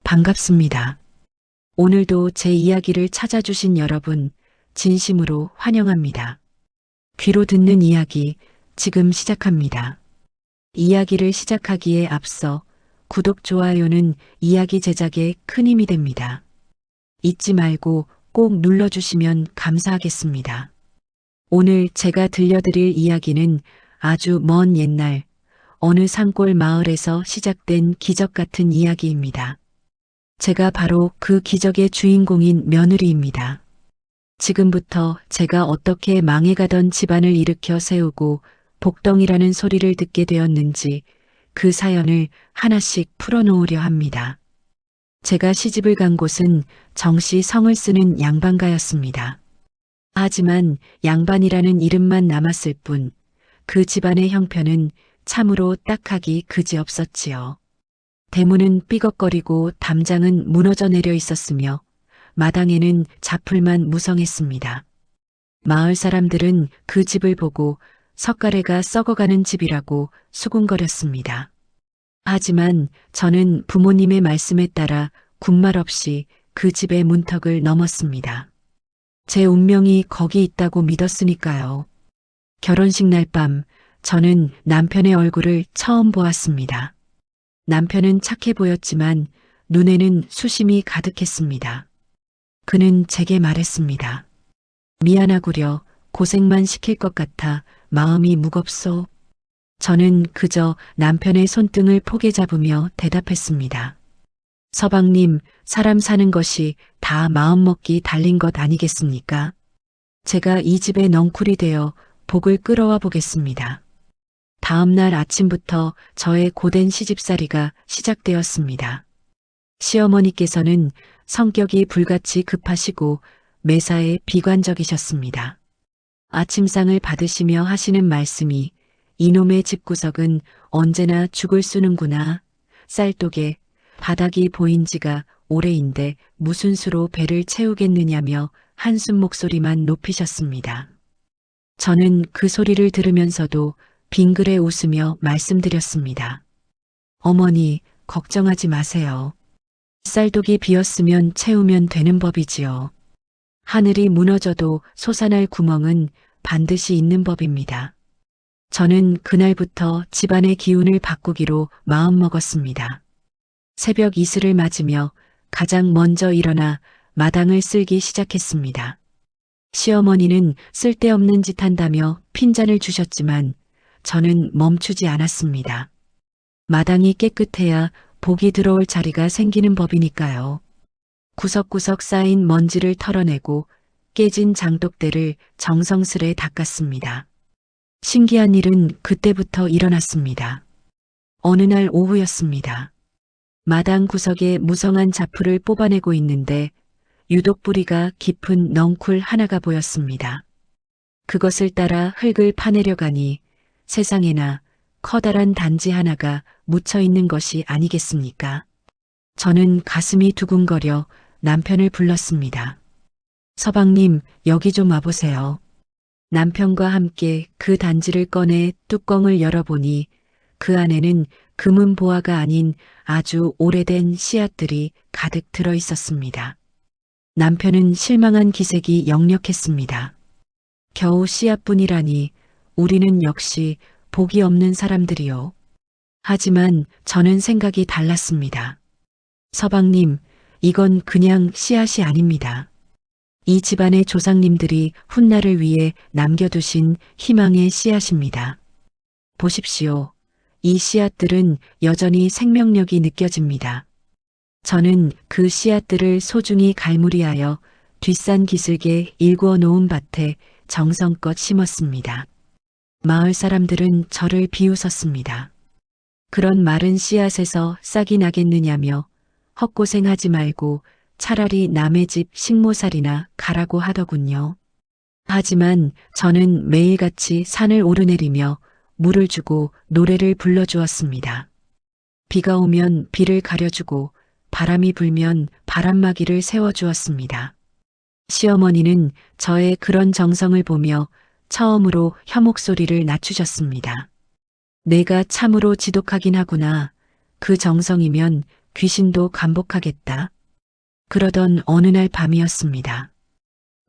반갑습니다. 오늘도 제 이야기를 찾아주신 여러분, 진심으로 환영합니다. 귀로 듣는 이야기, 지금 시작합니다. 이야기를 시작하기에 앞서 구독, 좋아요는 이야기 제작에 큰 힘이 됩니다. 잊지 말고 꼭 눌러주시면 감사하겠습니다. 오늘 제가 들려드릴 이야기는 아주 먼 옛날, 어느 산골 마을에서 시작된 기적 같은 이야기입니다. 제가 바로 그 기적의 주인공인 며느리입니다. 지금부터 제가 어떻게 망해가던 집안을 일으켜 세우고 복덩이라는 소리를 듣게 되었는지 그 사연을 하나씩 풀어놓으려 합니다. 제가 시집을 간 곳은 정시 성을 쓰는 양반가였습니다. 하지만 양반이라는 이름만 남았을 뿐 그 집안의 형편은 참으로 딱하기 그지없었지요. 대문은 삐걱거리고 담장은 무너져 내려 있었으며 마당에는 자풀만 무성했습니다. 마을 사람들은 그 집을 보고 석가래가 썩어가는 집이라고 수군거렸습니다. 하지만 저는 부모님의 말씀에 따라 군말 없이 그 집의 문턱을 넘었습니다. 제 운명이 거기 있다고 믿었으니까요. 결혼식 날 밤 저는 남편의 얼굴을 처음 보았습니다. 남편은 착해 보였지만 눈에는 수심이 가득했습니다. 그는 제게 말했습니다. 미안하구려, 고생만 시킬 것 같아 마음이 무겁소. 저는 그저 남편의 손등을 포개 잡으며 대답했습니다. 서방님, 사람 사는 것이 다 마음먹기 달린 것 아니겠습니까? 제가 이 집의 넝쿨이 되어 복을 끌어와 보겠습니다. 다음 날 아침부터 저의 고된 시집살이가 시작되었습니다. 시어머니께서는 성격이 불같이 급하시고 매사에 비관적이셨습니다. 아침상을 받으시며 하시는 말씀이 이놈의 집구석은 언제나 죽을 쓰는구나. 쌀독에 바닥이 보인 지가 오래인데 무슨 수로 배를 채우겠느냐며 한숨 목소리만 높이셨습니다. 저는 그 소리를 들으면서도 빙그레 웃으며 말씀드렸습니다. 어머니, 걱정하지 마세요. 쌀독이 비었으면 채우면 되는 법이지요. 하늘이 무너져도 솟아날 구멍은 반드시 있는 법입니다. 저는 그날부터 집안의 기운을 바꾸기로 마음먹었습니다. 새벽 이슬을 맞으며 가장 먼저 일어나 마당을 쓸기 시작했습니다. 시어머니는 쓸데없는 짓 한다며 핀잔을 주셨지만 저는 멈추지 않았습니다. 마당이 깨끗해야 복이 들어올 자리가 생기는 법이니까요. 구석구석 쌓인 먼지를 털어내고 깨진 장독대를 정성스레 닦았습니다. 신기한 일은 그때부터 일어났습니다. 어느 날 오후였습니다. 마당 구석에 무성한 자풀을 뽑아내고 있는데 유독 뿌리가 깊은 넝쿨 하나가 보였습니다. 그것을 따라 흙을 파내려가니 세상에나 커다란 단지 하나가 묻혀 있는 것이 아니겠습니까? 저는 가슴이 두근거려 남편을 불렀습니다. 서방님, 여기 좀 와보세요. 남편과 함께 그 단지를 꺼내 뚜껑을 열어보니 그 안에는 금은 보화가 아닌 아주 오래된 씨앗들이 가득 들어 있었습니다. 남편은 실망한 기색이 역력했습니다. 겨우 씨앗뿐이라니 우리는 역시 복이 없는 사람들이요. 하지만 저는 생각이 달랐습니다. 서방님, 이건 그냥 씨앗이 아닙니다. 이 집안의 조상님들이 훗날을 위해 남겨두신 희망의 씨앗입니다. 보십시오. 이 씨앗들은 여전히 생명력이 느껴집니다. 저는 그 씨앗들을 소중히 갈무리하여 뒷산 기슭에 일구어 놓은 밭에 정성껏 심었습니다. 마을 사람들은 저를 비웃었습니다. 그런 마른 씨앗에서 싹이 나겠느냐며 헛고생하지 말고 차라리 남의 집 식모살이나 가라고 하더군요. 하지만 저는 매일같이 산을 오르내리며 물을 주고 노래를 불러주었습니다. 비가 오면 비를 가려주고 바람이 불면 바람막이를 세워주었습니다. 시어머니는 저의 그런 정성을 보며 처음으로 혀목 소리를 낮추셨습니다. 내가 참으로 지독하긴 하구나. 그 정성이면 귀신도 감복하겠다. 그러던 어느 날 밤이었습니다.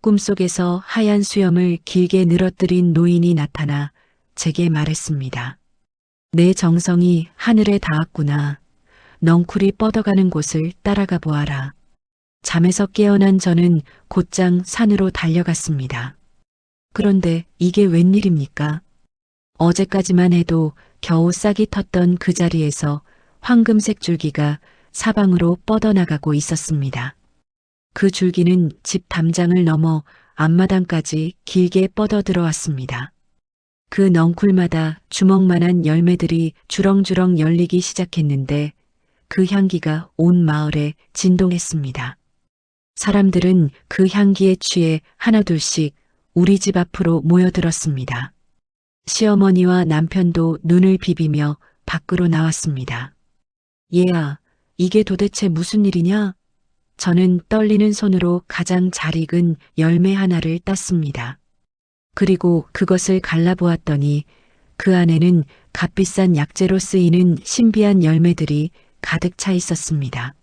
꿈속에서 하얀 수염을 길게 늘어뜨린 노인이 나타나 제게 말했습니다. 내 정성이 하늘에 닿았구나. 넝쿨이 뻗어가는 곳을 따라가 보아라. 잠에서 깨어난 저는 곧장 산으로 달려갔습니다. 그런데 이게 웬일입니까? 어제까지만 해도 겨우 싹이 텄던 그 자리에서 황금색 줄기가 사방으로 뻗어나가고 있었습니다. 그 줄기는 집 담장을 넘어 앞마당까지 길게 뻗어 들어왔습니다. 그 넝쿨마다 주먹만한 열매들이 주렁주렁 열리기 시작했는데 그 향기가 온 마을에 진동했습니다. 사람들은 그 향기에 취해 하나둘씩 우리 집 앞으로 모여들었습니다. 시어머니와 남편도 눈을 비비며 밖으로 나왔습니다. 얘야, 이게 도대체 무슨 일이냐? 저는 떨리는 손으로 가장 잘 익은 열매 하나를 땄습니다. 그리고 그것을 갈라보았더니 그 안에는 값비싼 약재로 쓰이는 신비한 열매들이 가득 차 있었습니다.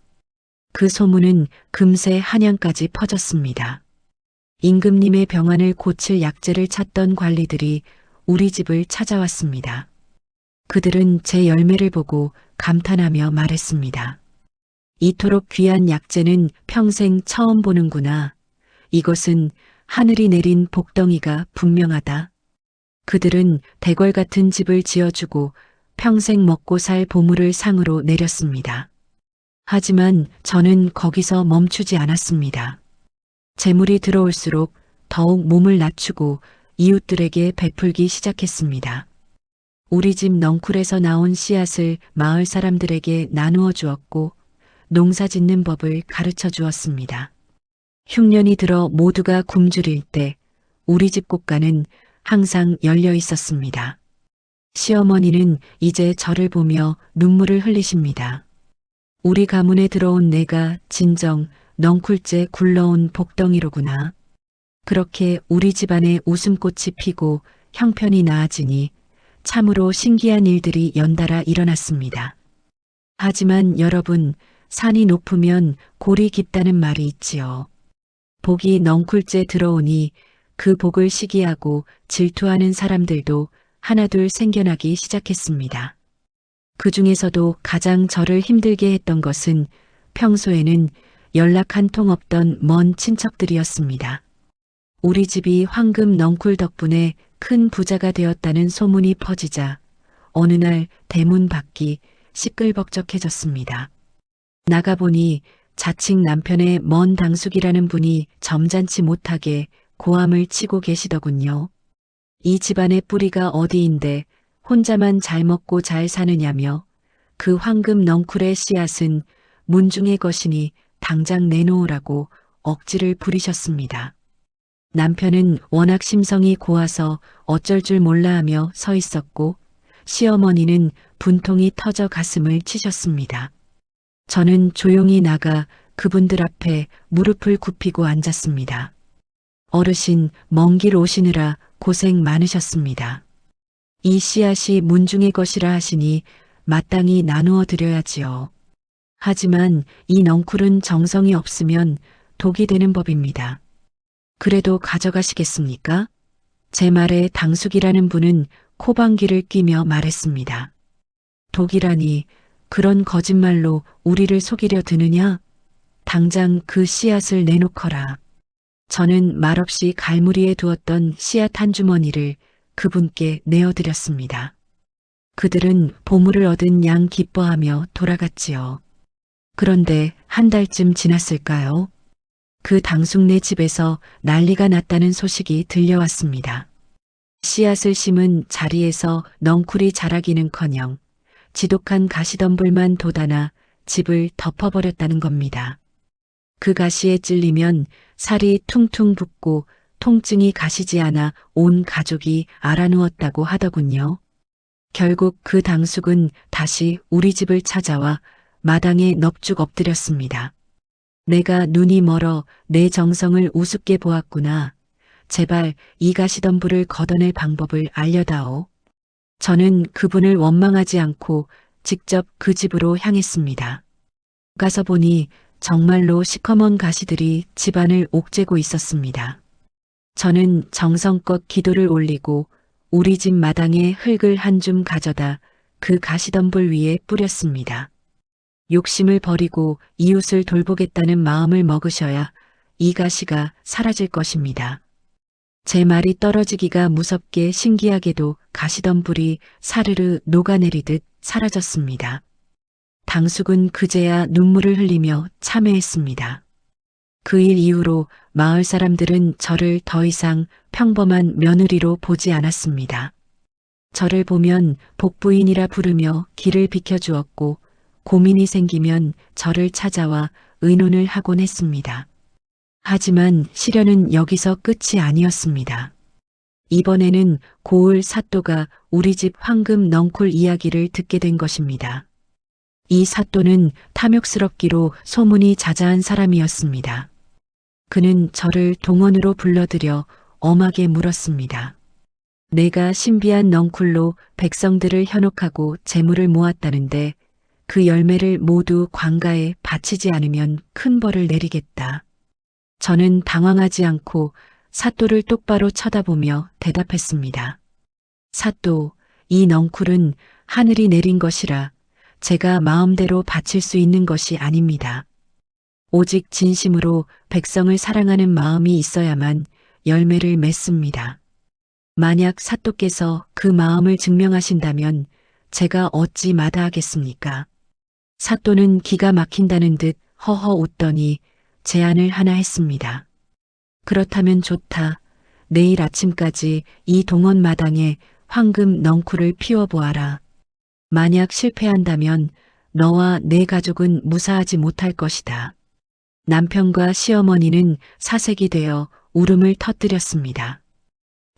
그 소문은 금세 한양까지 퍼졌습니다. 임금님의 병환을 고칠 약재를 찾던 관리들이 우리 집을 찾아왔습니다. 그들은 제 열매를 보고 감탄하며 말했습니다. 이토록 귀한 약재는 평생 처음 보는구나. 이것은 하늘이 내린 복덩이가 분명하다. 그들은 대궐 같은 집을 지어주고 평생 먹고 살 보물을 상으로 내렸습니다. 하지만 저는 거기서 멈추지 않았습니다. 재물이 들어올수록 더욱 몸을 낮추고 이웃들에게 베풀기 시작했습니다. 우리 집 넝쿨에서 나온 씨앗을 마을 사람들에게 나누어 주었고 농사 짓는 법을 가르쳐 주었습니다. 흉년이 들어 모두가 굶주릴 때 우리 집 꽃가는 항상 열려 있었습니다. 시어머니는 이제 저를 보며 눈물을 흘리십니다. 우리 가문에 들어온 내가 진정 넝쿨째 굴러온 복덩이로구나. 그렇게 우리 집안에 웃음꽃이 피고 형편이 나아지니 참으로 신기한 일들이 연달아 일어났습니다. 하지만 여러분, 산이 높으면 골이 깊다는 말이 있지요. 복이 넝쿨째 들어오니 그 복을 시기하고 질투하는 사람들도 하나둘 생겨나기 시작했습니다. 그 중에서도 가장 저를 힘들게 했던 것은 평소에는 연락 한 통 없던 먼 친척들이었습니다. 우리 집이 황금 넝쿨 덕분에 큰 부자가 되었다는 소문이 퍼지자 어느 날 대문 밖이 시끌벅적해졌습니다. 나가보니 자칭 남편의 먼 당숙이라는 분이 점잖지 못하게 고함을 치고 계시더군요. 이 집안의 뿌리가 어디인데 혼자만 잘 먹고 잘 사느냐며 그 황금 넝쿨의 씨앗은 문중의 것이니 당장 내놓으라고 억지를 부리셨습니다. 남편은 워낙 심성이 고와서 어쩔 줄 몰라 하며 서 있었고 시어머니는 분통이 터져 가슴을 치셨습니다. 저는 조용히 나가 그분들 앞에 무릎을 굽히고 앉았습니다. 어르신, 먼 길 오시느라 고생 많으셨습니다. 이 씨앗이 문중의 것이라 하시니 마땅히 나누어 드려야지요. 하지만 이 넝쿨은 정성이 없으면 독이 되는 법입니다. 그래도 가져가시겠습니까? 제 말에 당숙이라는 분은 코방귀를 뀌며 말했습니다. 독이라니 그런 거짓말로 우리를 속이려 드느냐? 당장 그 씨앗을 내놓거라. 저는 말없이 갈무리에 두었던 씨앗 한 주머니를 그분께 내어드렸습니다. 그들은 보물을 얻은 양 기뻐하며 돌아갔지요. 그런데 한 달쯤 지났을까요? 그 당숙네 집에서 난리가 났다는 소식이 들려왔습니다. 씨앗을 심은 자리에서 넝쿨이 자라기는커녕 지독한 가시덤불만 돋아나 집을 덮어버렸다는 겁니다. 그 가시에 찔리면 살이 퉁퉁 붓고 통증이 가시지 않아 온 가족이 알아누웠다고 하더군요. 결국 그 당숙은 다시 우리 집을 찾아와 마당에 넙죽 엎드렸습니다. 내가 눈이 멀어 내 정성을 우습게 보았구나. 제발 이 가시덤불을 걷어낼 방법을 알려다오. 저는 그분을 원망하지 않고 직접 그 집으로 향했습니다. 가서 보니 정말로 시커먼 가시들이 집안을 옥죄고 있었습니다. 저는 정성껏 기도를 올리고 우리 집 마당에 흙을 한 줌 가져다 그 가시덤불 위에 뿌렸습니다. 욕심을 버리고 이웃을 돌보겠다는 마음을 먹으셔야 이 가시가 사라질 것입니다. 제 말이 떨어지기가 무섭게 신기하게도 가시덤불이 사르르 녹아내리듯 사라졌습니다. 당숙은 그제야 눈물을 흘리며 참회했습니다. 그 일 이후로 마을 사람들은 저를 더 이상 평범한 며느리로 보지 않았습니다. 저를 보면 복부인이라 부르며 길을 비켜주었고 고민이 생기면 저를 찾아와 의논을 하곤 했습니다. 하지만 시련은 여기서 끝이 아니었습니다. 이번에는 고을 사또가 우리 집 황금 넝쿨 이야기를 듣게 된 것입니다. 이 사또는 탐욕스럽기로 소문이 자자한 사람이었습니다. 그는 저를 동원으로 불러들여 엄하게 물었습니다. 내가 신비한 넝쿨로 백성들을 현혹하고 재물을 모았다는데 그 열매를 모두 관가에 바치지 않으면 큰 벌을 내리겠다. 저는 당황하지 않고 사또를 똑바로 쳐다보며 대답했습니다. 사또, 이 넝쿨은 하늘이 내린 것이라 제가 마음대로 바칠 수 있는 것이 아닙니다. 오직 진심으로 백성을 사랑하는 마음이 있어야만 열매를 맺습니다. 만약 사또께서 그 마음을 증명하신다면 제가 어찌 마다하겠습니까? 사또는 기가 막힌다는 듯 허허 웃더니 제안을 하나 했습니다. 그렇다면 좋다. 내일 아침까지 이 동원 마당에 황금 넝쿨을 피워보아라. 만약 실패한다면 너와 내 가족은 무사하지 못할 것이다. 남편과 시어머니는 사색이 되어 울음을 터뜨렸습니다.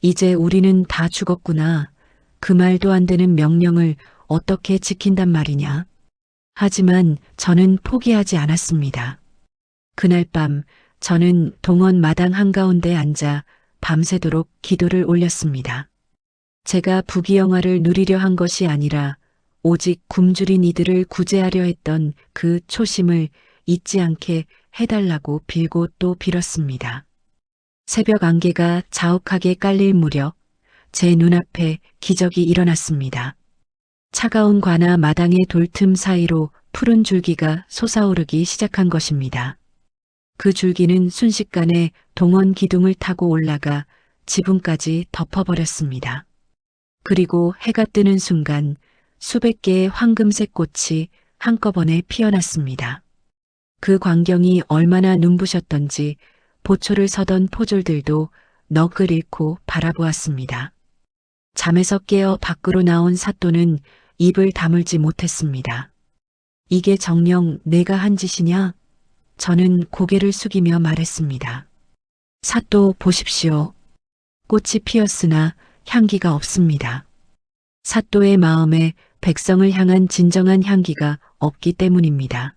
이제 우리는 다 죽었구나. 그 말도 안 되는 명령을 어떻게 지킨단 말이냐. 하지만 저는 포기하지 않았습니다. 그날 밤 저는 동원 마당 한가운데 앉아 밤새도록 기도를 올렸습니다. 제가 부귀영화를 누리려 한 것이 아니라 오직 굶주린 이들을 구제하려 했던 그 초심을 잊지 않게 해달라고 빌고 또 빌었습니다. 새벽 안개가 자욱하게 깔릴 무렵 제 눈앞에 기적이 일어났습니다. 차가운 관아 마당의 돌틈 사이로 푸른 줄기가 솟아오르기 시작한 것입니다. 그 줄기는 순식간에 동원 기둥을 타고 올라가 지붕까지 덮어버렸습니다. 그리고 해가 뜨는 순간 수백 개의 황금색 꽃이 한꺼번에 피어났습니다. 그 광경이 얼마나 눈부셨던지 보초를 서던 포졸들도 넋을 잃고 바라보았습니다. 잠에서 깨어 밖으로 나온 사또는 입을 다물지 못했습니다. 이게 정녕 내가 한 짓이냐? 저는 고개를 숙이며 말했습니다. 사또 보십시오. 꽃이 피었으나 향기가 없습니다. 사또의 마음에 백성을 향한 진정한 향기가 없기 때문입니다.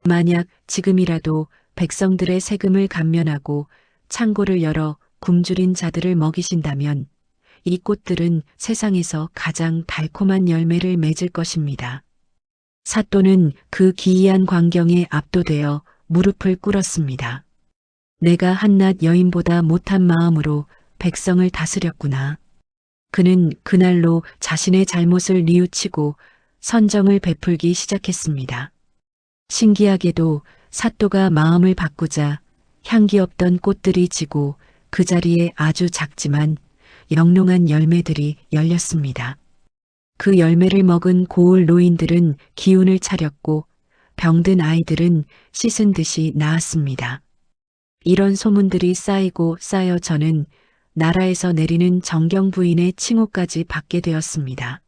만약 지금이라도 백성들의 세금을 감면하고 창고를 열어 굶주린 자들을 먹이신다면 이 꽃들은 세상에서 가장 달콤한 열매를 맺을 것입니다. 사또는 그 기이한 광경에 압도되어 무릎을 꿇었습니다. 내가 한낱 여인보다 못한 마음으로 백성을 다스렸구나. 그는 그날로 자신의 잘못을 뉘우치고 선정을 베풀기 시작했습니다. 신기하게도 사또가 마음을 바꾸자 향기 없던 꽃들이 지고 그 자리에 아주 작지만 영롱한 열매들이 열렸습니다. 그 열매를 먹은 고을 노인들은 기운을 차렸고 병든 아이들은 씻은 듯이 나았습니다. 이런 소문들이 쌓이고 쌓여 저는 나라에서 내리는 정경 부인의 칭호까지 받게 되었습니다.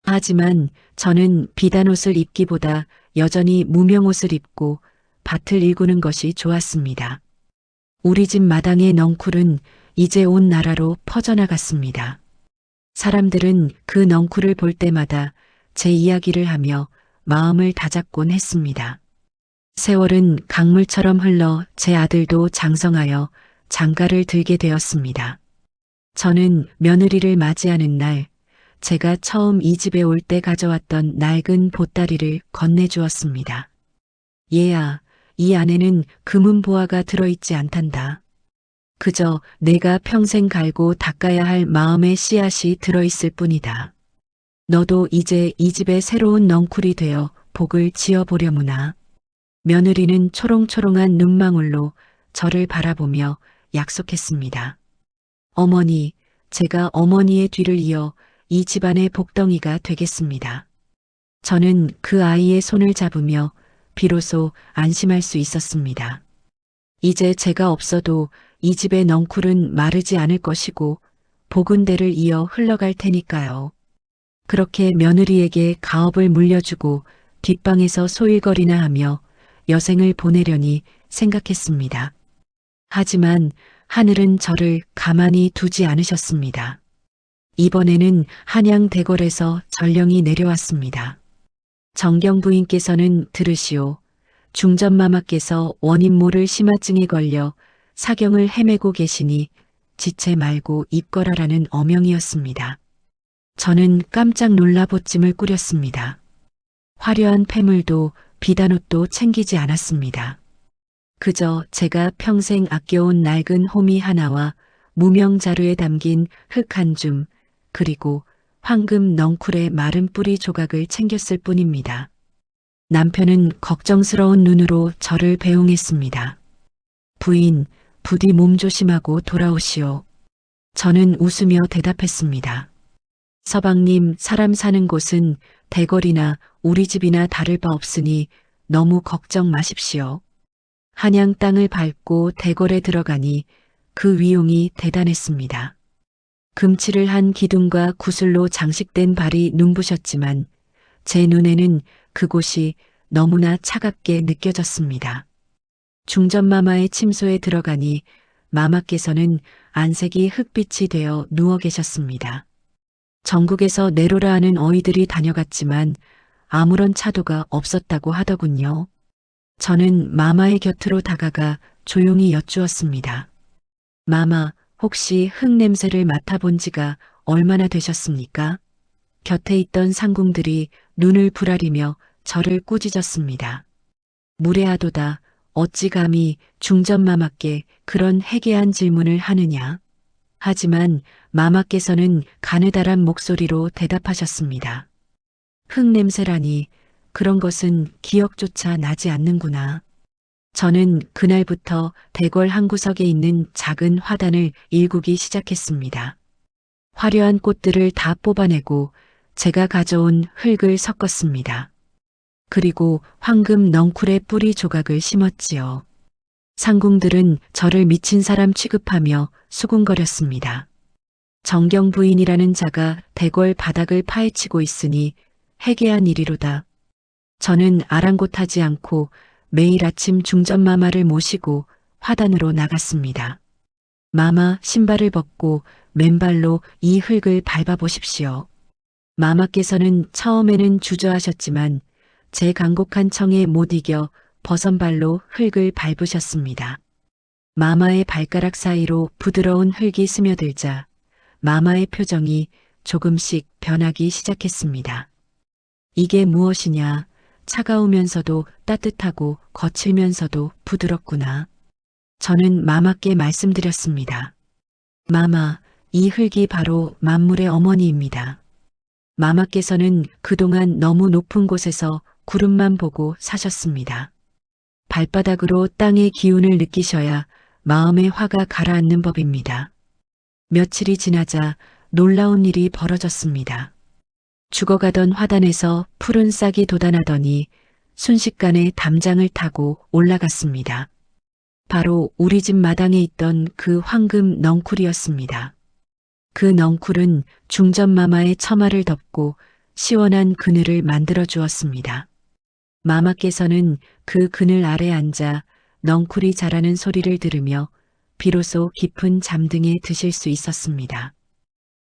하지만 저는 비단옷을 입기보다 여전히 무명옷을 입고 밭을 일구는 것이 좋았습니다. 우리 집 마당의 넝쿨은 이제 온 나라로 퍼져나갔습니다. 사람들은 그 넝쿨을 볼 때마다 제 이야기를 하며 마음을 다잡곤 했습니다. 세월은 강물처럼 흘러 제 아들도 장성하여 장가를 들게 되었습니다. 저는 며느리를 맞이하는 날 제가 처음 이 집에 올 때 가져왔던 낡은 보따리를 건네주었습니다. 얘야, 이 안에는 금은 보화가 들어있지 않단다. 그저 내가 평생 갈고 닦아야 할 마음의 씨앗이 들어있을 뿐이다. 너도 이제 이 집의 새로운 넝쿨이 되어 복을 지어보려무나. 며느리는 초롱초롱한 눈망울로 저를 바라보며 약속했습니다. 어머니, 제가 어머니의 뒤를 이어 이 집안의 복덩이가 되겠습니다. 저는 그 아이의 손을 잡으며 비로소 안심할 수 있었습니다. 이제 제가 없어도 이 집의 넝쿨은 마르지 않을 것이고 복은 대를 이어 흘러갈 테니까요. 그렇게 며느리에게 가업을 물려주고 뒷방에서 소일거리나 하며 여생을 보내려니 생각했습니다. 하지만 하늘은 저를 가만히 두지 않으셨습니다. 이번에는 한양 대궐에서 전령이 내려왔습니다. 정경 부인께서는 들으시오. 중전마마께서 원인 모를 심화증에 걸려 사경을 헤매고 계시니 지체 말고 입거라라는 어명이었습니다. 저는 깜짝 놀라 보찜을 꾸렸습니다. 화려한 패물도 비단옷도 챙기지 않았습니다. 그저 제가 평생 아껴온 낡은 호미 하나와 무명 자루에 담긴 흙 한 줌, 그리고 황금 넝쿨의 마른 뿌리 조각을 챙겼을 뿐입니다. 남편은 걱정스러운 눈으로 저를 배웅했습니다. 부인, 부디 몸 조심하고 돌아오시오. 저는 웃으며 대답했습니다. 서방님, 사람 사는 곳은 대궐이나 우리 집이나 다를 바 없으니 너무 걱정 마십시오. 한양 땅을 밟고 대궐에 들어가니 그 위용이 대단했습니다. 금칠을 한 기둥과 구슬로 장식된 발이 눈부셨지만 제 눈에는 그곳이 너무나 차갑게 느껴졌습니다. 중전마마의 침소에 들어가니 마마께서는 안색이 흑빛이 되어 누워 계셨습니다. 전국에서 내로라 하는 어이들이 다녀갔지만 아무런 차도가 없었다고 하더군요. 저는 마마의 곁으로 다가가 조용히 여쭈었습니다. 마마, 혹시 흙 냄새를 맡아본 지가 얼마나 되셨습니까? 곁에 있던 상궁들이 눈을 부라리며 저를 꾸짖었습니다. 무례하도다. 어찌 감히 중전마마께 그런 해괴한 질문을 하느냐. 하지만 마마께서는 가느다란 목소리로 대답하셨습니다. 흙 냄새라니 그런 것은 기억조차 나지 않는구나. 저는 그날부터 대궐 한 구석에 있는 작은 화단을 일구기 시작했습니다. 화려한 꽃들을 다 뽑아내고 제가 가져온 흙을 섞었습니다. 그리고 황금 넝쿨의 뿌리 조각을 심었지요. 상궁들은 저를 미친 사람 취급하며 수군거렸습니다. 정경 부인이라는 자가 대궐 바닥을 파헤치고 있으니 해괴한 일이로다. 저는 아랑곳하지 않고 매일 아침 중전마마를 모시고 화단으로 나갔습니다. 마마, 신발을 벗고 맨발로 이 흙을 밟아보십시오. 마마께서는 처음에는 주저하셨지만 제 간곡한 청에 못 이겨 버선발로 흙을 밟으셨습니다. 마마의 발가락 사이로 부드러운 흙이 스며들자 마마의 표정이 조금씩 변하기 시작했습니다. 이게 무엇이냐? 차가우면서도 따뜻하고 거칠면서도 부드럽구나. 저는 마마께 말씀드렸습니다. 마마, 이 흙이 바로 만물의 어머니입니다. 마마께서는 그동안 너무 높은 곳에서 구름만 보고 사셨습니다. 발바닥으로 땅의 기운을 느끼셔야 마음의 화가 가라앉는 법입니다. 며칠이 지나자 놀라운 일이 벌어졌습니다. 죽어가던 화단에서 푸른 싹이 돋아나더니 순식간에 담장을 타고 올라갔습니다. 바로 우리 집 마당에 있던 그 황금 넝쿨이었습니다. 그 넝쿨은 중전마마의 처마를 덮고 시원한 그늘을 만들어 주었습니다. 마마께서는 그 그늘 아래 앉아 넝쿨이 자라는 소리를 들으며 비로소 깊은 잠등에 드실 수 있었습니다.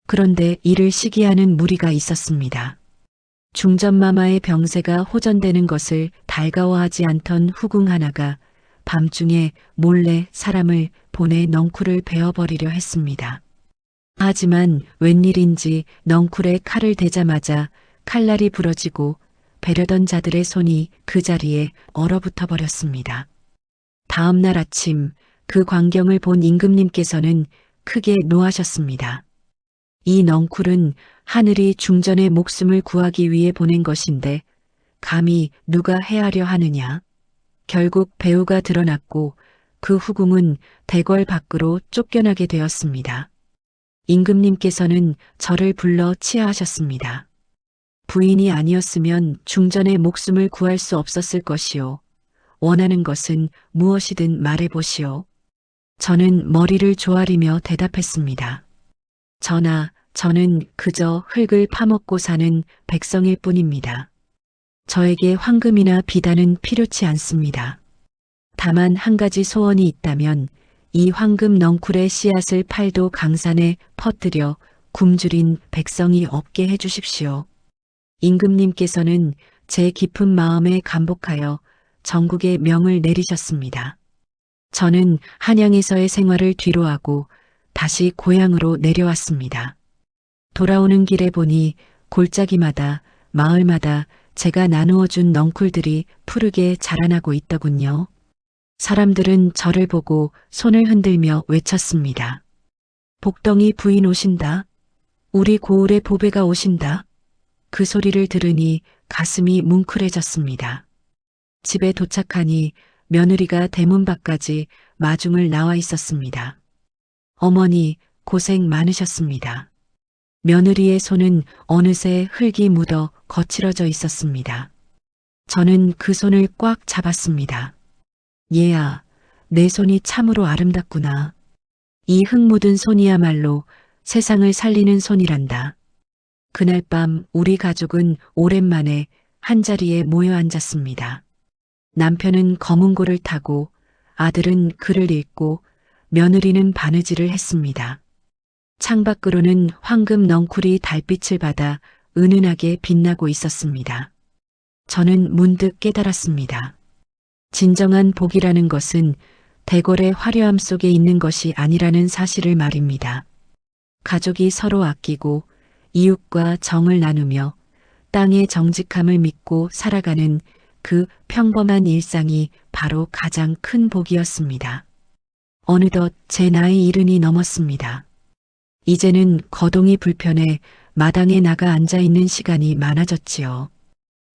그런데 이를 시기하는 무리가 있었습니다. 중전마마의 병세가 호전되는 것을 달가워하지 않던 후궁 하나가 밤중에 몰래 사람을 보내 넝쿨을 베어버리려 했습니다. 하지만 웬일인지 넝쿨에 칼을 대자마자 칼날이 부러지고 배려던 자들의 손이 그 자리에 얼어붙어 버렸습니다. 다음 날 아침 그 광경을 본 임금님께서는 크게 노하셨습니다. 이 넝쿨은 하늘이 중전의 목숨을 구하기 위해 보낸 것인데 감히 누가 해하려 하느냐. 결국 배우가 드러났고 그 후궁은 대궐 밖으로 쫓겨나게 되었습니다. 임금님께서는 저를 불러 치하하셨습니다. 부인이 아니었으면 중전의 목숨을 구할 수 없었을 것이요. 원하는 것은 무엇이든 말해보시오. 저는 머리를 조아리며 대답했습니다. 전하, 저는 그저 흙을 파먹고 사는 백성일 뿐입니다. 저에게 황금이나 비단은 필요치 않습니다. 다만 한 가지 소원이 있다면 이 황금 넝쿨의 씨앗을 팔도 강산에 퍼뜨려 굶주린 백성이 없게 해주십시오. 임금님께서는 제 깊은 마음에 감복하여 전국에 명을 내리셨습니다. 저는 한양에서의 생활을 뒤로하고 다시 고향으로 내려왔습니다. 돌아오는 길에 보니 골짜기마다 마을마다 제가 나누어준 넝쿨들이 푸르게 자라나고 있더군요. 사람들은 저를 보고 손을 흔들며 외쳤습니다. 복덩이 부인 오신다. 우리 고을의 보배가 오신다. 그 소리를 들으니 가슴이 뭉클해졌습니다. 집에 도착하니 며느리가 대문 밖까지 마중을 나와 있었습니다. 어머니, 고생 많으셨습니다. 며느리의 손은 어느새 흙이 묻어 거칠어져 있었습니다. 저는 그 손을 꽉 잡았습니다. 얘야, 내 손이 참으로 아름답구나. 이 흙 묻은 손이야말로 세상을 살리는 손이란다. 그날 밤 우리 가족은 오랜만에 한자리에 모여 앉았습니다. 남편은 검은고를 타고 아들은 글을 읽고 며느리는 바느질을 했습니다. 창밖으로는 황금 넝쿨이 달빛을 받아 은은하게 빛나고 있었습니다. 저는 문득 깨달았습니다. 진정한 복이라는 것은 대궐의 화려함 속에 있는 것이 아니라는 사실을 말입니다. 가족이 서로 아끼고 이웃과 정을 나누며 땅의 정직함을 믿고 살아가는 그 평범한 일상이 바로 가장 큰 복이었습니다. 어느덧 제 나이 70이 넘었습니다. 이제는 거동이 불편해 마당에 나가 앉아 있는 시간이 많아졌지요.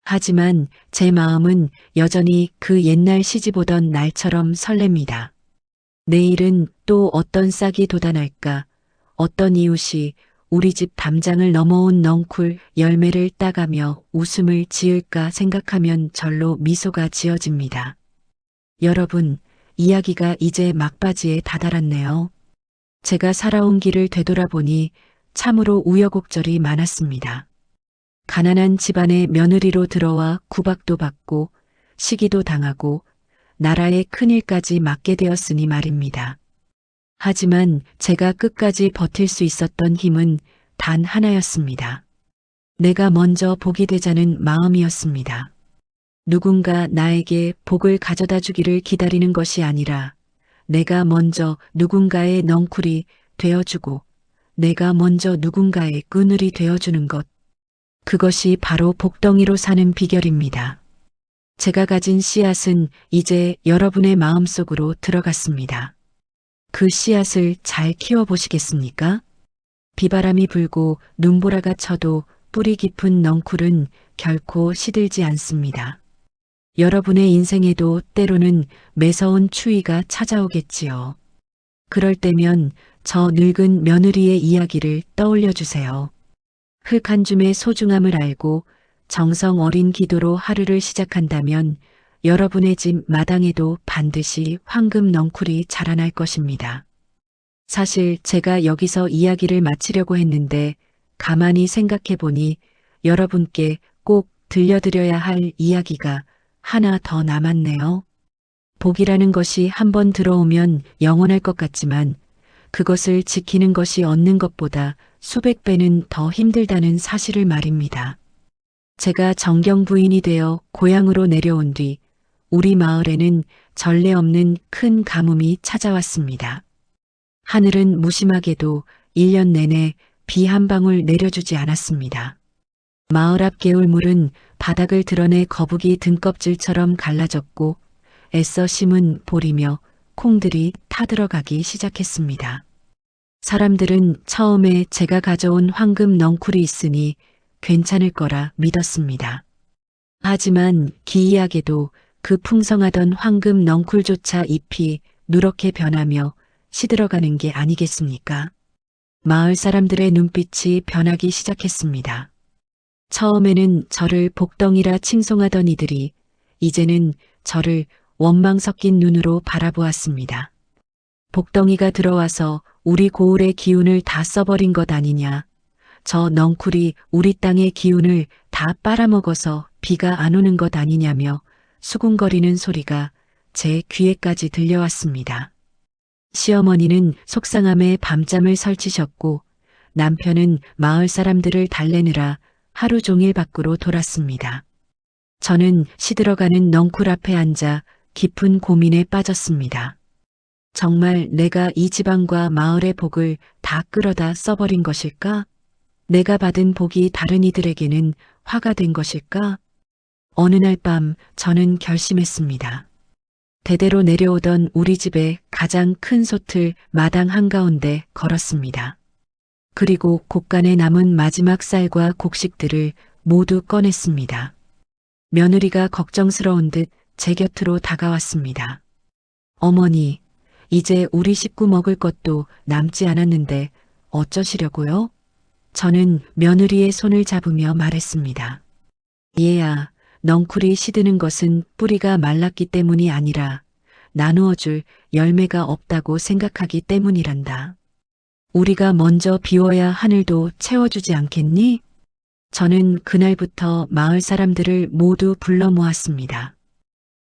하지만 제 마음은 여전히 그 옛날 시집오던 날처럼 설렙니다. 내일은 또 어떤 싹이 돋아날까, 어떤 이웃이 우리 집 담장을 넘어온 넝쿨 열매를 따가며 웃음을 지을까 생각하면 절로 미소가 지어집니다. 여러분, 이야기가 이제 막바지에 다다랐네요. 제가 살아온 길을 되돌아보니 참으로 우여곡절이 많았습니다. 가난한 집안의 며느리로 들어와 구박도 받고 시기도 당하고 나라의 큰일까지 맡게 되었으니 말입니다. 하지만 제가 끝까지 버틸 수 있었던 힘은 단 하나였습니다. 내가 먼저 복이 되자는 마음이었습니다. 누군가 나에게 복을 가져다 주기를 기다리는 것이 아니라 내가 먼저 누군가의 넝쿨이 되어주고 내가 먼저 누군가의 그늘이 되어주는 것. 그것이 바로 복덩이로 사는 비결입니다. 제가 가진 씨앗은 이제 여러분의 마음속으로 들어갔습니다. 그 씨앗을 잘 키워보시겠습니까? 비바람이 불고 눈보라가 쳐도 뿌리 깊은 넝쿨은 결코 시들지 않습니다. 여러분의 인생에도 때로는 매서운 추위가 찾아오겠지요. 그럴 때면 저 늙은 며느리의 이야기를 떠올려 주세요. 흙 한 줌의 소중함을 알고 정성 어린 기도로 하루를 시작한다면 여러분의 집 마당에도 반드시 황금 넝쿨이 자라날 것입니다. 사실 제가 여기서 이야기를 마치려고 했는데 가만히 생각해 보니 여러분께 꼭 들려드려야 할 이야기가 하나 더 남았네요. 복이라는 것이 한번 들어오면 영원할 것 같지만 그것을 지키는 것이 얻는 것보다 수백 배는 더 힘들다는 사실을 말입니다. 제가 정경 부인이 되어 고향으로 내려온 뒤 우리 마을에는 전례 없는 큰 가뭄이 찾아왔습니다. 하늘은 무심하게도 1년 내내 비 한 방울 내려주지 않았습니다. 마을 앞 개울물은 바닥을 드러내 거북이 등껍질처럼 갈라졌고 애써 심은 보리며 콩들이 타들어가기 시작했습니다. 사람들은 처음에 제가 가져온 황금 넝쿨이 있으니 괜찮을 거라 믿었습니다. 하지만 기이하게도 그 풍성하던 황금 넝쿨조차 잎이 누렇게 변하며 시들어가는 게 아니겠습니까? 마을 사람들의 눈빛이 변하기 시작했습니다. 처음에는 저를 복덩이라 칭송하던 이들이 이제는 저를 원망 섞인 눈으로 바라보았습니다. 복덩이가 들어와서 우리 고을의 기운을 다 써버린 것 아니냐. 저 넝쿨이 우리 땅의 기운을 다 빨아먹어서 비가 안 오는 것 아니냐며 수군거리는 소리가 제 귀에까지 들려왔습니다. 시어머니는 속상함에 밤잠을 설치셨고 남편은 마을 사람들을 달래느라 하루 종일 밖으로 돌았습니다. 저는 시들어가는 넝쿨 앞에 앉아 깊은 고민에 빠졌습니다. 정말 내가 이 지방과 마을의 복을 다 끌어다 써버린 것일까? 내가 받은 복이 다른 이들에게는 화가 된 것일까? 어느 날 밤 저는 결심했습니다. 대대로 내려오던 우리 집의 가장 큰 솥을 마당 한가운데 걸었습니다. 그리고 곳간에 남은 마지막 쌀과 곡식들을 모두 꺼냈습니다. 며느리가 걱정스러운 듯 제 곁으로 다가왔습니다. 어머니, 이제 우리 식구 먹을 것도 남지 않았는데 어쩌시려고요? 저는 며느리의 손을 잡으며 말했습니다. 얘야, 넝쿨이 시드는 것은 뿌리가 말랐기 때문이 아니라 나누어줄 열매가 없다고 생각하기 때문이란다. 우리가 먼저 비워야 하늘도 채워주지 않겠니? 저는 그날부터 마을 사람들을 모두 불러 모았습니다.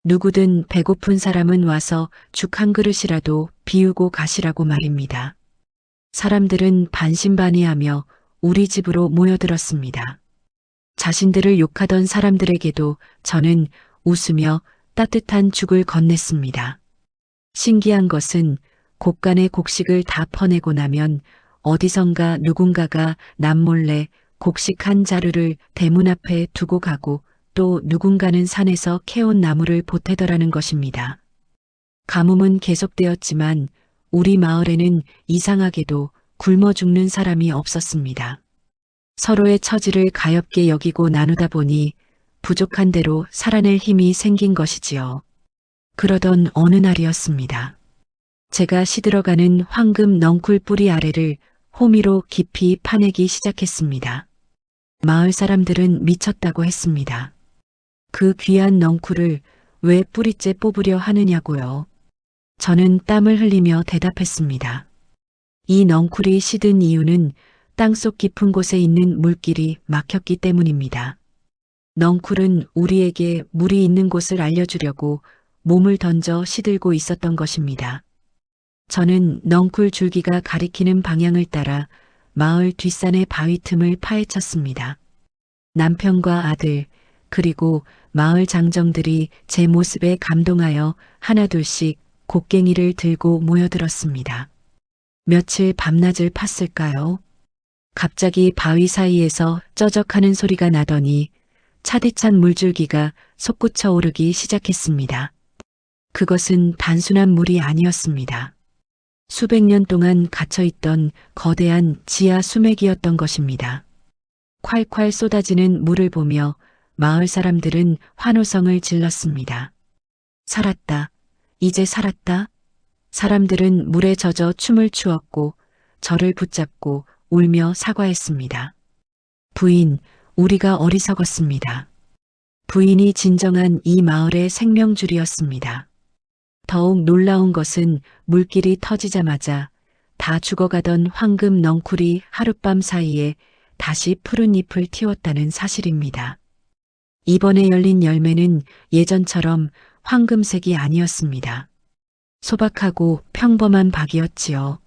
누구든 배고픈 사람은 와서 죽 한 그릇이라도 비우고 가시라고 말입니다. 사람들은 반신반의하며 우리 집으로 모여들었습니다. 자신들을 욕하던 사람들에게도 저는 웃으며 따뜻한 죽을 건넸습니다. 신기한 것은 곳간의 곡식을 다 퍼내고 나면 어디선가 누군가가 남몰래 곡식 한 자루를 대문 앞에 두고 가고 또 누군가는 산에서 캐온 나무를 보태더라는 것입니다. 가뭄은 계속되었지만 우리 마을에는 이상하게도 굶어 죽는 사람이 없었습니다. 서로의 처지를 가엾게 여기고 나누다 보니 부족한 대로 살아낼 힘이 생긴 것이지요. 그러던 어느 날이었습니다. 제가 시들어가는 황금 넝쿨 뿌리 아래를 호미로 깊이 파내기 시작했습니다. 마을 사람들은 미쳤다고 했습니다. 그 귀한 넝쿨을 왜 뿌리째 뽑으려 하느냐고요. 저는 땀을 흘리며 대답했습니다. 이 넝쿨이 시든 이유는 땅속 깊은 곳에 있는 물길이 막혔기 때문입니다. 넝쿨은 우리에게 물이 있는 곳을 알려주려고 몸을 던져 시들고 있었던 것입니다. 저는 넝쿨 줄기가 가리키는 방향을 따라 마을 뒷산의 바위 틈을 파헤쳤습니다. 남편과 아들, 그리고 마을 장정들이 제 모습에 감동하여 하나둘씩 곡괭이를 들고 모여들었습니다. 며칠 밤낮을 팠을까요? 갑자기 바위 사이에서 쩌적하는 소리가 나더니 차디찬 물줄기가 솟구쳐 오르기 시작했습니다. 그것은 단순한 물이 아니었습니다. 수백 년 동안 갇혀있던 거대한 지하 수맥이었던 것입니다. 콸콸 쏟아지는 물을 보며 마을 사람들은 환호성을 질렀습니다. 살았다. 이제 살았다. 사람들은 물에 젖어 춤을 추었고 저를 붙잡고 울며 사과했습니다. 부인, 우리가 어리석었습니다. 부인이 진정한 이 마을의 생명줄이었습니다. 더욱 놀라운 것은 물길이 터지자마자 다 죽어가던 황금 넝쿨이 하룻밤 사이에 다시 푸른 잎을 틔웠다는 사실입니다. 이번에 열린 열매는 예전처럼 황금색이 아니었습니다. 소박하고 평범한 박이었지요.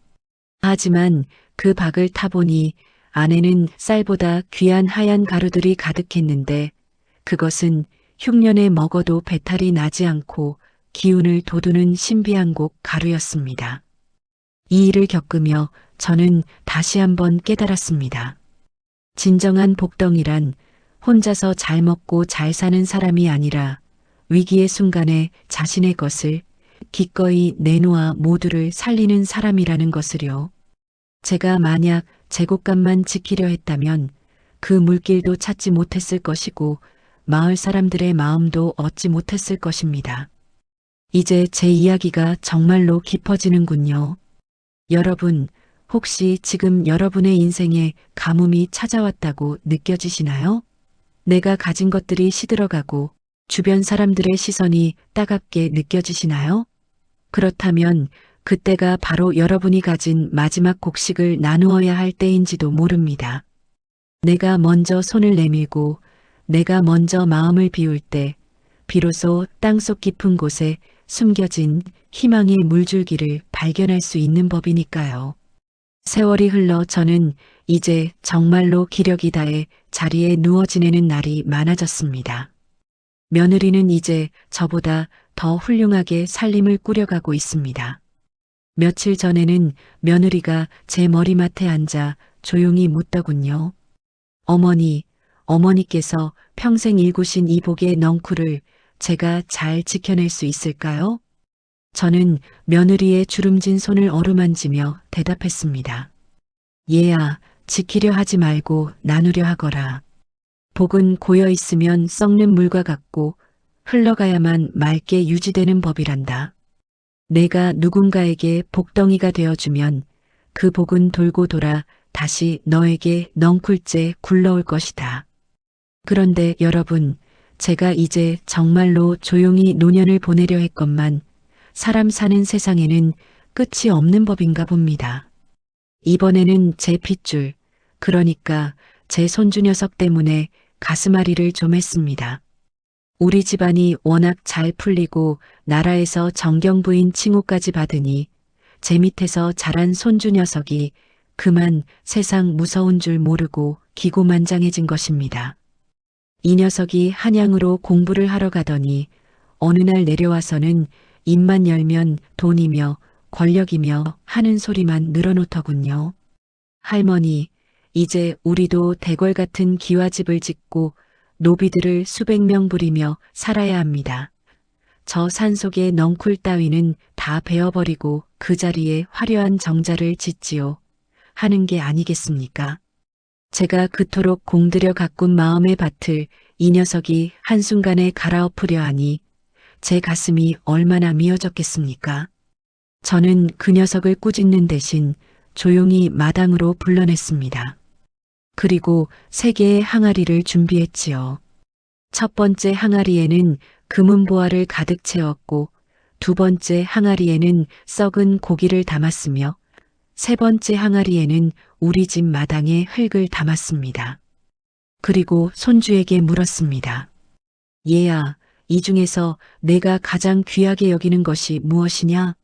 하지만 그 박을 타보니 안에는 쌀보다 귀한 하얀 가루들이 가득했는데 그것은 흉년에 먹어도 배탈이 나지 않고 기운을 돋우는 신비한 곡 가루였습니다. 이 일을 겪으며 저는 다시 한번 깨달았습니다. 진정한 복덩이란 혼자서 잘 먹고 잘 사는 사람이 아니라 위기의 순간에 자신의 것을 기꺼이 내놓아 모두를 살리는 사람이라는 것을요. 제가 만약 제곶감만 지키려 했다면 그 물길도 찾지 못했을 것이고 마을 사람들의 마음도 얻지 못했을 것입니다. 이제 제 이야기가 정말로 깊어지는군요. 여러분, 혹시 지금 여러분의 인생에 가뭄이 찾아왔다고 느껴지시나요? 내가 가진 것들이 시들어가고 주변 사람들의 시선이 따갑게 느껴지시나요? 그렇다면 그때가 바로 여러분이 가진 마지막 곡식을 나누어야 할 때인지도 모릅니다. 내가 먼저 손을 내밀고 내가 먼저 마음을 비울 때 비로소 땅속 깊은 곳에 숨겨진 희망의 물줄기를 발견할 수 있는 법이니까요. 세월이 흘러 저는 이제 정말로 기력이 다해 자리에 누워 지내는 날이 많아졌습니다. 며느리는 이제 저보다 더 훌륭하게 살림을 꾸려가고 있습니다. 며칠 전에는 며느리가 제 머리맡에 앉아 조용히 묻더군요. 어머니께서 평생 일구신 이 복의 넝쿨을 제가 잘 지켜낼 수 있을까요? 저는 며느리의 주름진 손을 어루만지며 대답했습니다. 얘야, 지키려 하지 말고 나누려 하거라. 복은 고여 있으면 썩는 물과 같고 흘러가야만 맑게 유지되는 법이란다. 내가 누군가에게 복덩이가 되어주면 그 복은 돌고 돌아 다시 너에게 넝쿨째 굴러올 것이다. 그런데 여러분, 제가 이제 정말로 조용히 노년을 보내려 했건만 사람 사는 세상에는 끝이 없는 법인가 봅니다. 이번에는 제 핏줄, 그러니까 제 손주 녀석 때문에 가슴앓이를 좀 했습니다. 우리 집안이 워낙 잘 풀리고 나라에서 정경부인 칭호까지 받으니 제 밑에서 자란 손주 녀석이 그만 세상 무서운 줄 모르고 기고만장해진 것입니다. 이 녀석이 한양으로 공부를 하러 가더니 어느 날 내려와서는 입만 열면 돈이며 권력이며 하는 소리만 늘어놓더군요. 할머니, 이제 우리도 대궐 같은 기와집을 짓고 노비들을 수백 명 부리며 살아야 합니다. 저 산속의 넝쿨 따위는 다 베어버리고 그 자리에 화려한 정자를 짓지요. 하는 게 아니겠습니까? 제가 그토록 공들여 가꾼 마음의 밭을 이 녀석이 한순간에 갈아엎으려 하니 제 가슴이 얼마나 미어졌겠습니까? 저는 그 녀석을 꾸짖는 대신 조용히 마당으로 불러냈습니다. 그리고 3개의 항아리를 준비했지요. 첫 번째 항아리에는 금은보화를 가득 채웠고 2번째 항아리에는 썩은 고기를 담았으며 3번째 항아리에는 우리 집 마당에 흙을 담았습니다. 그리고 손주에게 물었습니다. 얘야, 이 중에서 내가 가장 귀하게 여기는 것이 무엇이냐?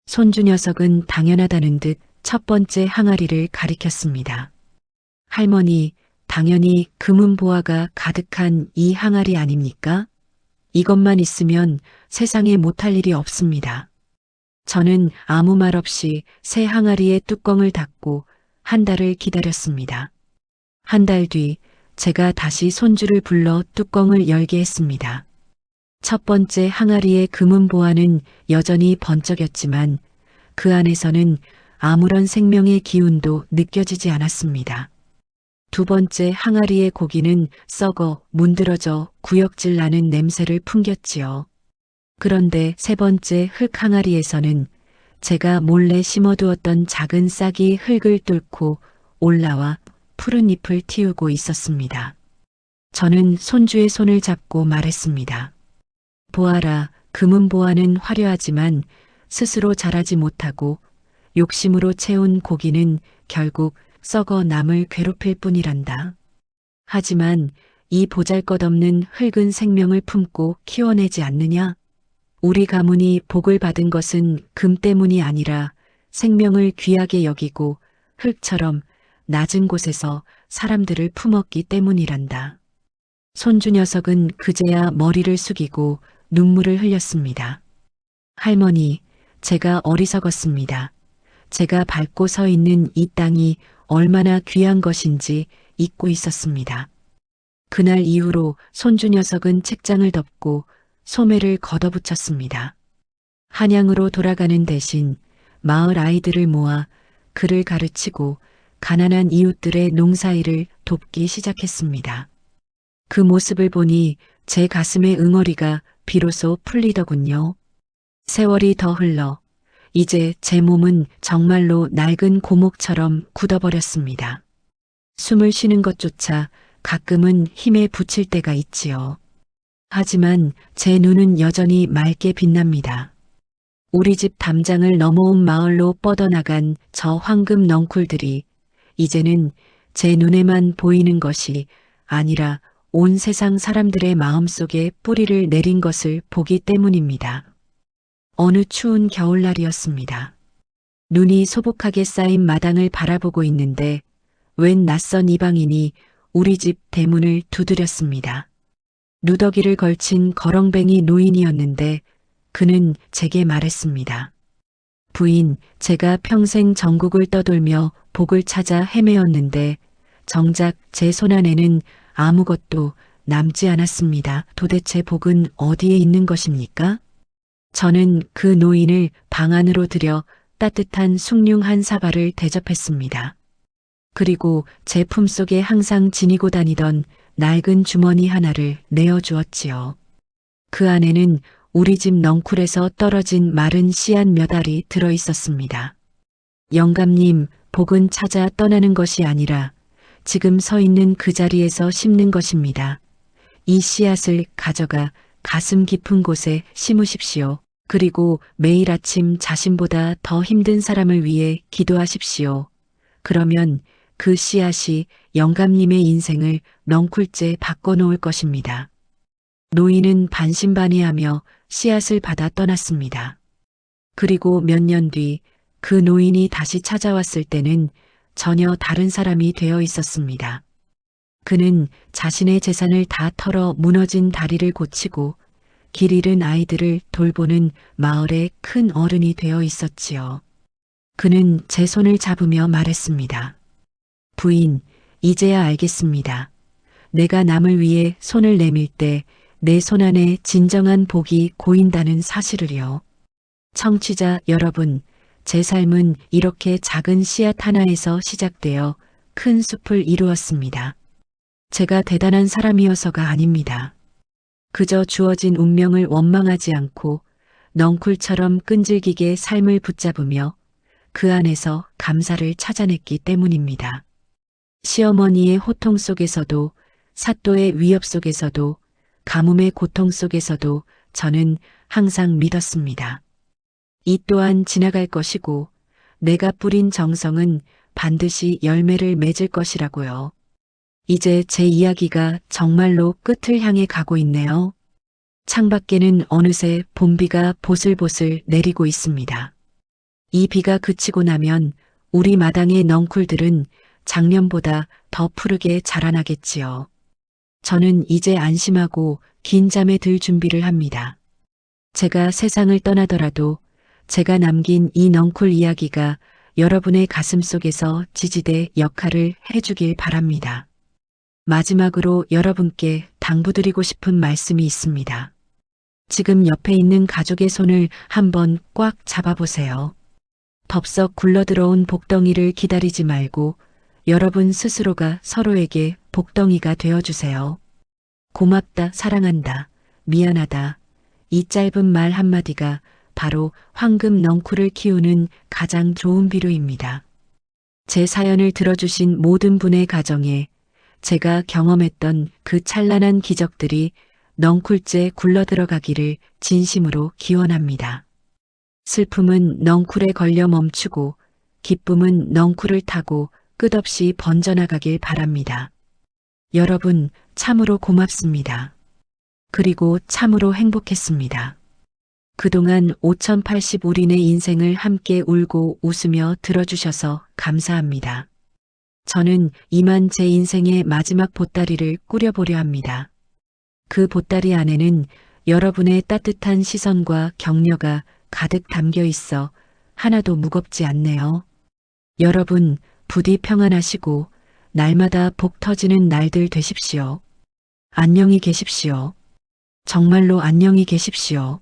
손주 녀석은 당연하다는 듯 첫 번째 항아리를 가리켰습니다. 할머니, 당연히 금은보화가 가득한 이 항아리 아닙니까? 이것만 있으면 세상에 못할 일이 없습니다. 저는 아무 말 없이 새 항아리의 뚜껑을 닫고 한 달을 기다렸습니다. 한 달 뒤 제가 다시 손주를 불러 뚜껑을 열게 했습니다. 첫 번째 항아리의 금은보화는 여전히 번쩍였지만 그 안에서는 아무런 생명의 기운도 느껴지지 않았습니다. 2번째 항아리의 고기는 썩어 문드러져 구역질 나는 냄새를 풍겼지요. 그런데 3번째 흙 항아리에서는 제가 몰래 심어두었던 작은 싹이 흙을 뚫고 올라와 푸른 잎을 틔우고 있었습니다. 저는 손주의 손을 잡고 말했습니다. 보아라, 금은보화는 화려하지만 스스로 자라지 못하고 욕심으로 채운 고기는 결국 썩어 남을 괴롭힐 뿐이란다. 하지만 이 보잘것없는 흙은 생명을 품고 키워내지 않느냐? 우리 가문이 복을 받은 것은 금 때문이 아니라 생명을 귀하게 여기고 흙처럼 낮은 곳에서 사람들을 품었기 때문이란다. 손주 녀석은 그제야 머리를 숙이고 눈물을 흘렸습니다. 할머니, 제가 어리석었습니다. 제가 밟고 서 있는 이 땅이 얼마나 귀한 것인지 잊고 있었습니다. 그날 이후로 손주 녀석은 책장을 덮고 소매를 걷어붙였습니다. 한양으로 돌아가는 대신 마을 아이들을 모아 글을 가르치고 가난한 이웃들의 농사일을 돕기 시작했습니다. 그 모습을 보니 제 가슴의 응어리가 비로소 풀리더군요. 세월이 더 흘러 이제 제 몸은 정말로 낡은 고목처럼 굳어버렸습니다. 숨을 쉬는 것조차 가끔은 힘에 부칠 때가 있지요. 하지만 제 눈은 여전히 맑게 빛납니다. 우리 집 담장을 넘어온 마을로 뻗어나간 저 황금 넝쿨들이 이제는 제 눈에만 보이는 것이 아니라 온 세상 사람들의 마음속에 뿌리를 내린 것을 보기 때문입니다. 어느 추운 겨울날이었습니다. 눈이 소복하게 쌓인 마당을 바라보고 있는데 웬 낯선 이방인이 우리 집 대문을 두드렸습니다. 누더기를 걸친 거렁뱅이 노인이었는데 그는 제게 말했습니다. 부인, 제가 평생 전국을 떠돌며 복을 찾아 헤매었는데 정작 제 손안에는 아무것도 남지 않았습니다. 도대체 복은 어디에 있는 것입니까? 저는 그 노인을 방 안으로 들여 따뜻한 숭늉 한 사발을 대접했습니다. 그리고 제 품속에 항상 지니고 다니던 낡은 주머니 하나를 내어주었지요. 그 안에는 우리 집 넝쿨에서 떨어진 마른 씨앗 몇 알이 들어있었습니다. 영감님, 복은 찾아 떠나는 것이 아니라 지금 서 있는 그 자리에서 심는 것입니다. 이 씨앗을 가져가 가슴 깊은 곳에 심으십시오. 그리고 매일 아침 자신보다 더 힘든 사람을 위해 기도하십시오. 그러면 그 씨앗이 영감님의 인생을 넝쿨째 바꿔놓을 것입니다. 노인은 반신반의하며 씨앗을 받아 떠났습니다. 그리고 몇 년 뒤 그 노인이 다시 찾아왔을 때는 전혀 다른 사람이 되어 있었습니다. 그는 자신의 재산을 다 털어 무너진 다리를 고치고 길 잃은 아이들을 돌보는 마을의 큰 어른이 되어 있었지요. 그는 제 손을 잡으며 말했습니다. 부인, 이제야 알겠습니다. 내가 남을 위해 손을 내밀 때 내 손 안에 진정한 복이 고인다는 사실을요. 청취자 여러분, 제 삶은 이렇게 작은 씨앗 하나에서 시작되어 큰 숲을 이루었습니다. 제가 대단한 사람이어서가 아닙니다. 그저 주어진 운명을 원망하지 않고 넝쿨처럼 끈질기게 삶을 붙잡으며 그 안에서 감사를 찾아냈기 때문입니다. 시어머니의 호통 속에서도 사또의 위협 속에서도 가뭄의 고통 속에서도 저는 항상 믿었습니다. 이 또한 지나갈 것이고 내가 뿌린 정성은 반드시 열매를 맺을 것이라고요. 이제 제 이야기가 정말로 끝을 향해 가고 있네요. 창밖에는 어느새 봄비가 보슬보슬 내리고 있습니다. 이 비가 그치고 나면 우리 마당의 넝쿨들은 작년보다 더 푸르게 자라나겠지요. 저는 이제 안심하고 긴 잠에 들 준비를 합니다. 제가 세상을 떠나더라도 제가 남긴 이 넝쿨 이야기가 여러분의 가슴 속에서 지지대 역할을 해주길 바랍니다. 마지막으로 여러분께 당부드리고 싶은 말씀이 있습니다. 지금 옆에 있는 가족의 손을 한번 꽉 잡아보세요. 덥석 굴러들어온 복덩이를 기다리지 말고 여러분 스스로가 서로에게 복덩이가 되어주세요. 고맙다, 사랑한다, 미안하다. 이 짧은 말 한마디가 바로 황금 넝쿨을 키우는 가장 좋은 비료입니다. 제 사연을 들어주신 모든 분의 가정에 제가 경험했던 그 찬란한 기적들이 넝쿨째 굴러들어가기를 진심으로 기원합니다. 슬픔은 넝쿨에 걸려 멈추고 기쁨은 넝쿨을 타고 끝없이 번져나가길 바랍니다. 여러분, 참으로 고맙습니다. 그리고 참으로 행복했습니다. 그동안 5085린의 인생을 함께 울고 웃으며 들어주셔서 감사합니다. 저는 이만 제 인생의 마지막 보따리를 꾸려보려 합니다. 그 보따리 안에는 여러분의 따뜻한 시선과 격려가 가득 담겨 있어 하나도 무겁지 않네요. 여러분, 부디 평안하시고 날마다 복 터지는 날들 되십시오. 안녕히 계십시오. 정말로 안녕히 계십시오.